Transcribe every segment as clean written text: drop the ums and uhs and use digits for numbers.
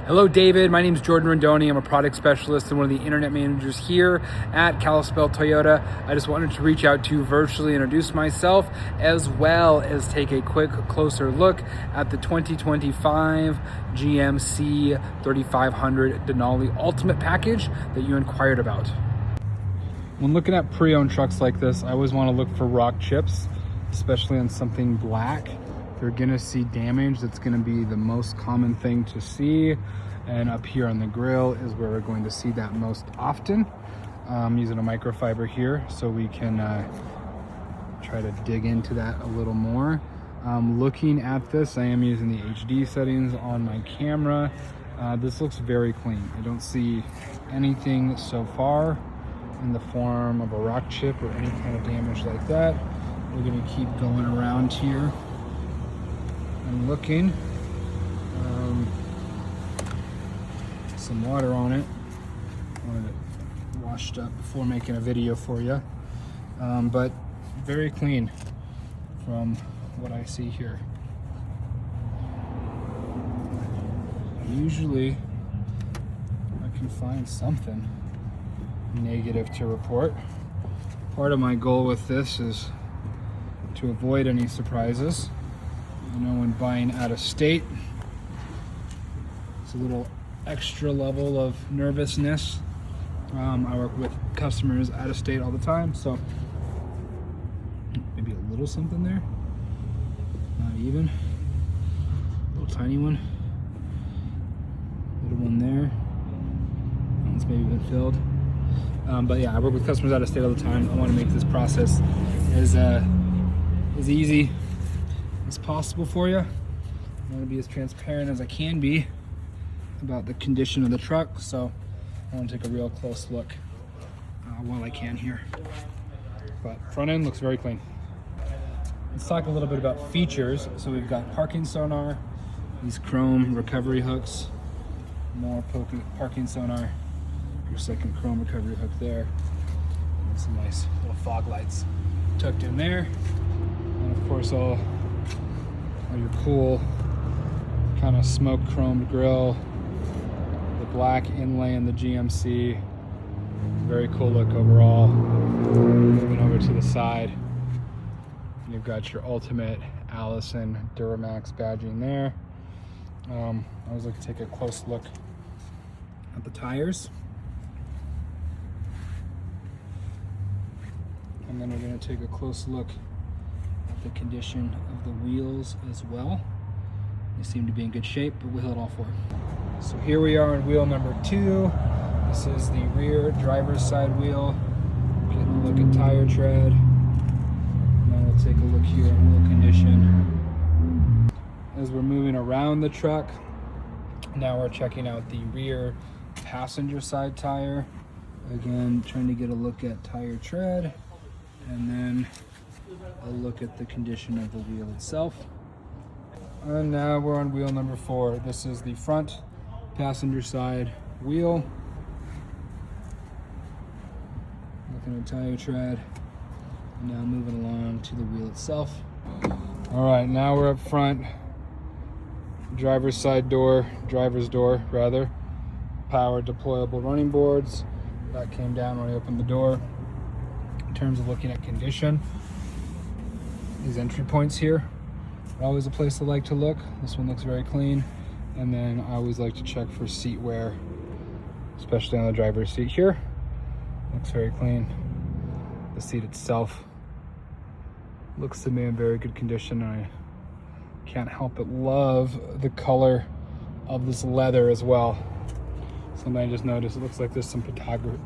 Hello, David. My name is Jordan Rondoni. I'm a product specialist and one of the internet managers here at Kalispell Toyota. I just wanted to reach out to you virtually introduce myself, as well as take a quick, closer look at the 2025 GMC 3500 Denali Ultimate Package that you inquired about. When looking at pre-owned trucks like this, I always want to look for rock chips, especially on something black. You're gonna see damage. That's gonna be the most common thing to see, and up here on the grill is where we're going to see that most often. I'm using a microfiber here so we can try to dig into that a little more. Looking at this, I am using the HD settings on my camera. This looks very clean. I don't see anything so far in the form of a rock chip or any kind of damage like that. We're gonna keep going around here and looking. Some water on it. I wanted it washed up before making a video for you. But very clean from what I see here. Usually I can find something negative to report. Part of my goal with this is to avoid any surprises. You know, when buying out of state, it's a little extra level of nervousness. I work with customers out of state all the time, so maybe a little something there. Not even. A little tiny one. Little one there. That one's maybe been filled. But yeah, I work with customers out of state all the time. I want to make this process as easy as possible for you. I want to be as transparent as I can be about the condition of the truck, so I want to take a real close look while I can here. But front end looks very clean. Let's talk a little bit about features. So we've got parking sonar, these chrome recovery hooks, more parking sonar, your second chrome recovery hook there, and some nice little fog lights tucked in there, and of course all your cool kind of smoke chromed grill, the black inlay in the GMC. Very cool look overall. Moving over to the side, you've got your Ultimate Allison Duramax badging there. I always like to take a close look at the tires, and then we're going to take a close look the condition of the wheels as well. They seem to be in good shape, but we'll hit all four. So here we are on wheel number 2. This is the rear driver's side wheel. Getting a look at tire tread. Now we'll take a look here at wheel condition. As we're moving around the truck, now we're checking out the rear passenger side tire. Again, trying to get a look at tire tread, and then a look at the condition of the wheel itself. And now we're on wheel number 4. This is the front passenger side wheel. Looking at tire tread. Now moving along to the wheel itself. All right, now we're up front. Driver's door, power deployable running boards. That came down when I opened the door. In terms of looking at condition, these entry points here are always a place I like to look. This one looks very clean. And then I always like to check for seat wear, especially on the driver's seat here. Looks very clean. The seat itself looks to me in very good condition. I can't help but love the color of this leather as well. Something I just noticed, it looks like there's some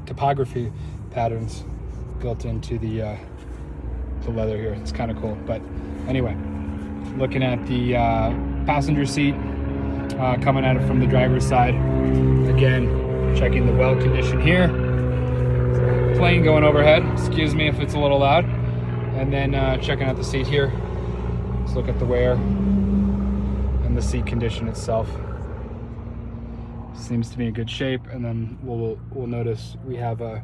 topography patterns built into the leather here. It's kind of cool. But anyway, looking at the passenger seat, coming at it from the driver's side. Again, checking the well condition here. Plane going overhead, excuse me if it's a little loud. And then checking out the seat here. Let's look at the wear and the seat condition itself. Seems to be in good shape. And then we'll notice we have the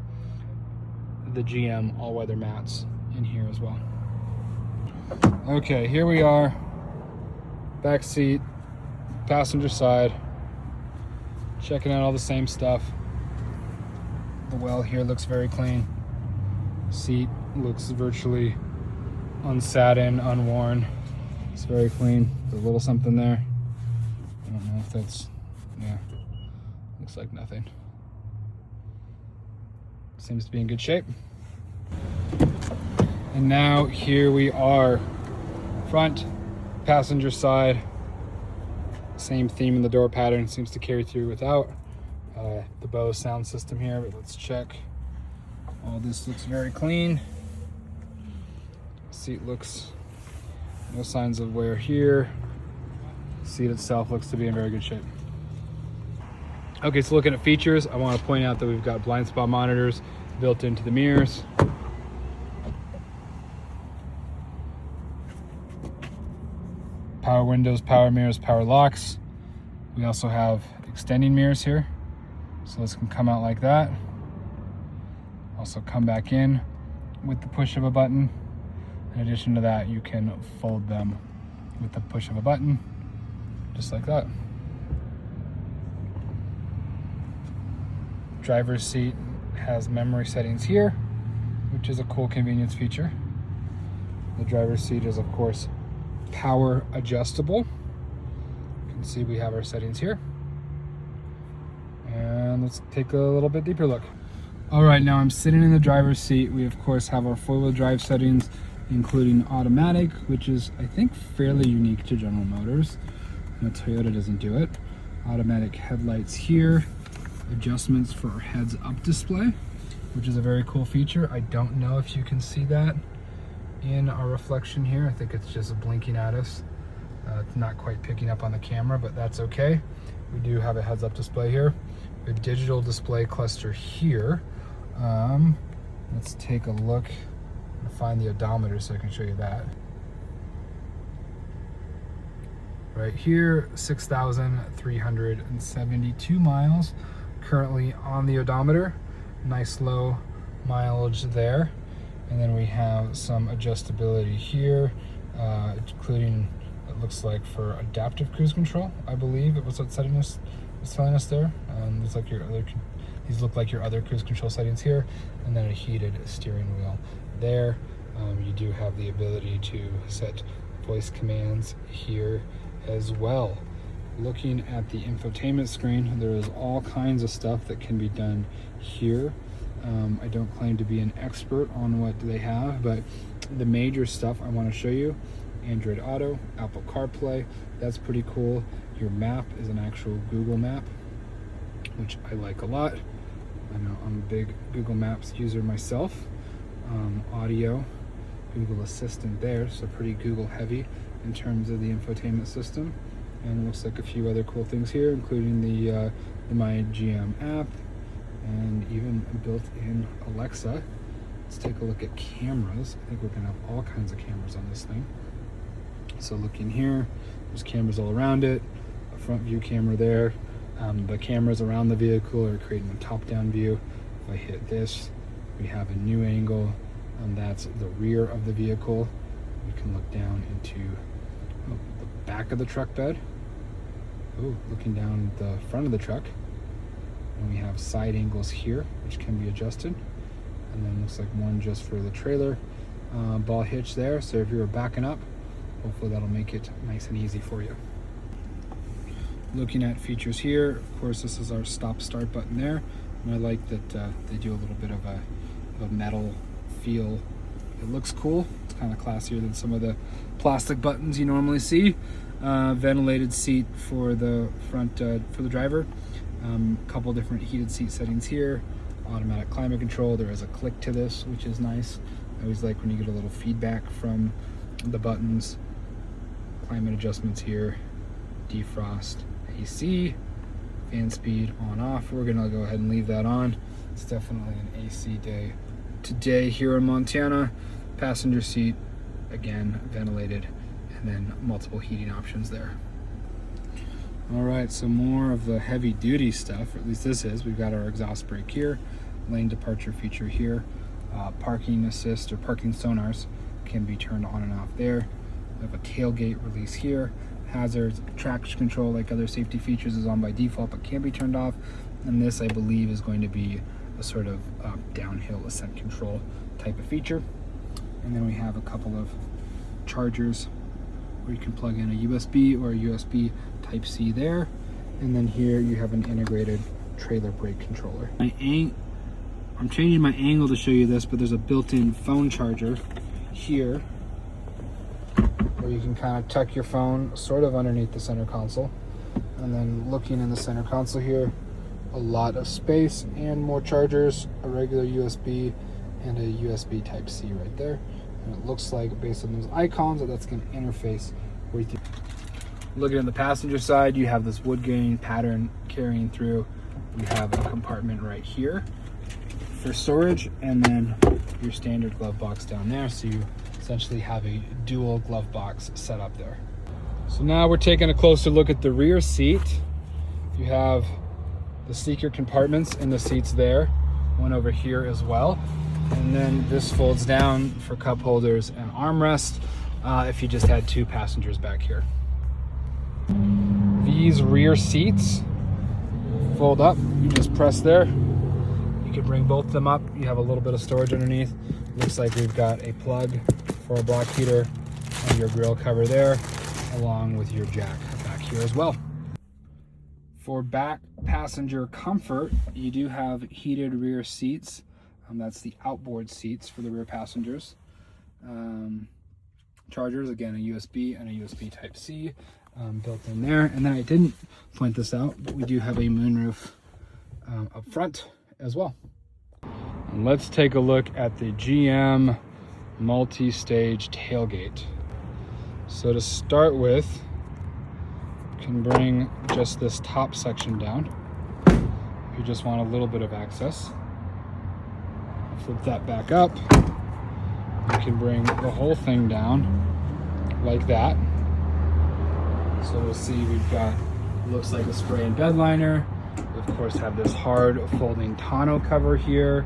GM all-weather mats in here as well. Okay, here we are, back seat, passenger side. Checking out all the same stuff. The well here looks very clean. Seat looks virtually unsat in, unworn. It's very clean. There's a little something there. I don't know if that's, yeah, looks like nothing. Seems to be in good shape. And now here we are. Front, passenger side. Same theme in the door pattern seems to carry through without the Bose sound system here, but let's check. All this looks very clean. Seat looks, no signs of wear here. Seat itself looks to be in very good shape. Okay, so looking at features, I want to point out that we've got blind spot monitors built into the mirrors. Power windows, power mirrors, power locks. We also have extending mirrors here. So this can come out like that. Also come back in with the push of a button. In addition to that, you can fold them with the push of a button, just like that. Driver's seat has memory settings here, which is a cool convenience feature. The driver's seat is, of course, power adjustable. You can see we have our settings here. And let's take a little bit deeper look. All right, now I'm sitting in the driver's seat. We of course have our four-wheel drive settings, including automatic, which is, I think, fairly unique to General Motors. No, Toyota doesn't do it. Automatic headlights here. Adjustments for our heads up display, which is a very cool feature. I don't know if you can see that in our reflection here. I think it's just blinking at us. It's not quite picking up on the camera, but that's okay. We do have a heads up display here. A digital display cluster here. Let's take a look and find the odometer so I can show you that. Right here, 6,372 miles currently on the odometer. Nice low mileage there. And then we have some adjustability here, including, it looks like, for adaptive cruise control, I believe it was what setting us is telling us there. Looks like these look like your other cruise control settings here, and then a heated steering wheel there. You do have the ability to set voice commands here as well. Looking at the infotainment screen, there is all kinds of stuff that can be done here. I don't claim to be an expert on what they have, but the major stuff I want to show you: Android Auto, Apple CarPlay, that's pretty cool. Your map is an actual Google map, which I like a lot. I know I'm a big Google Maps user myself. Audio, Google Assistant there, so pretty Google heavy in terms of the infotainment system. And it looks like a few other cool things here, including the My GM app, and even built-in Alexa. Let's take a look at cameras. I think we're gonna have all kinds of cameras on this thing. So looking here, there's cameras all around it. A front view camera there. The cameras around the vehicle are creating a top-down view. If I hit this, we have a new angle. That's the rear of the vehicle. We can look down into the back of the truck bed. Oh, looking down at the front of the truck. And we have side angles here, which can be adjusted. And then looks like one just for the trailer ball hitch there. So if you were backing up, hopefully that'll make it nice and easy for you. Looking at features here, of course, this is our stop-start button there. And I like that they do a little bit of a metal feel. It looks cool. It's kind of classier than some of the plastic buttons you normally see. Ventilated seat for the front, for the driver. Couple different heated seat settings here. Automatic climate control. There is a click to this, which is nice. I always like when you get a little feedback from the buttons. Climate adjustments here. Defrost, AC, fan speed on off. We're gonna go ahead and leave that on. It's definitely an AC day today here in Montana. Passenger seat, again, ventilated, and then multiple heating options there. All right, so more of the heavy duty stuff, or at least this is. We've got our exhaust brake here, lane departure feature here, parking assist or parking sonars can be turned on and off there. We have a tailgate release here, hazards. Traction control, like other safety features, is on by default but can be turned off. And this, I believe, is going to be a sort of downhill ascent control type of feature. And then we have a couple of chargers where you can plug in a USB or a USB Type-C there. And then here you have an integrated trailer brake controller. I'm changing my angle to show you this, but there's a built-in phone charger here where you can kind of tuck your phone sort of underneath the center console. And then looking in the center console here, a lot of space and more chargers, a regular USB and a USB Type-C right there. And it looks like, based on those icons, that's going to interface with you. Looking at the passenger side, you have this wood grain pattern carrying through. You have a compartment right here for storage, and then your standard glove box down there. So you essentially have a dual glove box set up there. So now we're taking a closer look at the rear seat. You have the seeker compartments in the seats there, one over here as well. And then this folds down for cup holders and armrest if you just had two passengers back here. These rear seats fold up. You just press there. You can bring both of them up. You have a little bit of storage underneath. Looks like we've got a plug for a block heater and your grill cover there, along with your jack back here as well. For back passenger comfort, you do have heated rear seats. That's the outboard seats for the rear passengers. Chargers, again, a USB and a USB Type-C built in there. And then I didn't point this out, but we do have a moonroof up front as well. And let's take a look at the GM multi-stage tailgate. So to start with, you can bring just this top section down if you just want a little bit of access. Flip that back up. You can bring the whole thing down like that. So we'll see, we've got, looks like a spray and bed liner. We of course have this hard folding tonneau cover here.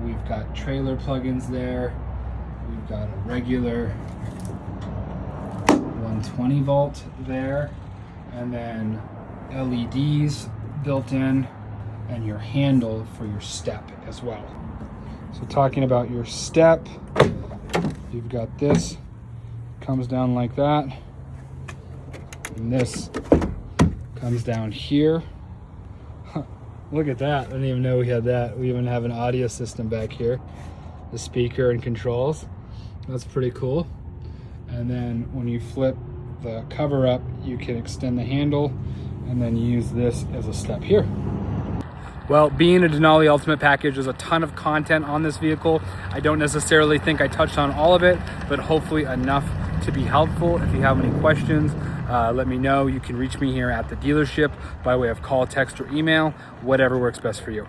We've got trailer plugins there. We've got a regular 120 volt there, and then LEDs built in, and your handle for your step as well. So talking about your step, you've got this, comes down like that, and this comes down here. Look at that, I didn't even know we had that. We even have an audio system back here, the speaker and controls. That's pretty cool. And then when you flip the cover up, you can extend the handle and then use this as a step here. Well, being a Denali Ultimate package, there's a ton of content on this vehicle. I don't necessarily think I touched on all of it, but hopefully enough to be helpful. If you have any questions, let me know. You can reach me here at the dealership by way of call, text, or email, whatever works best for you.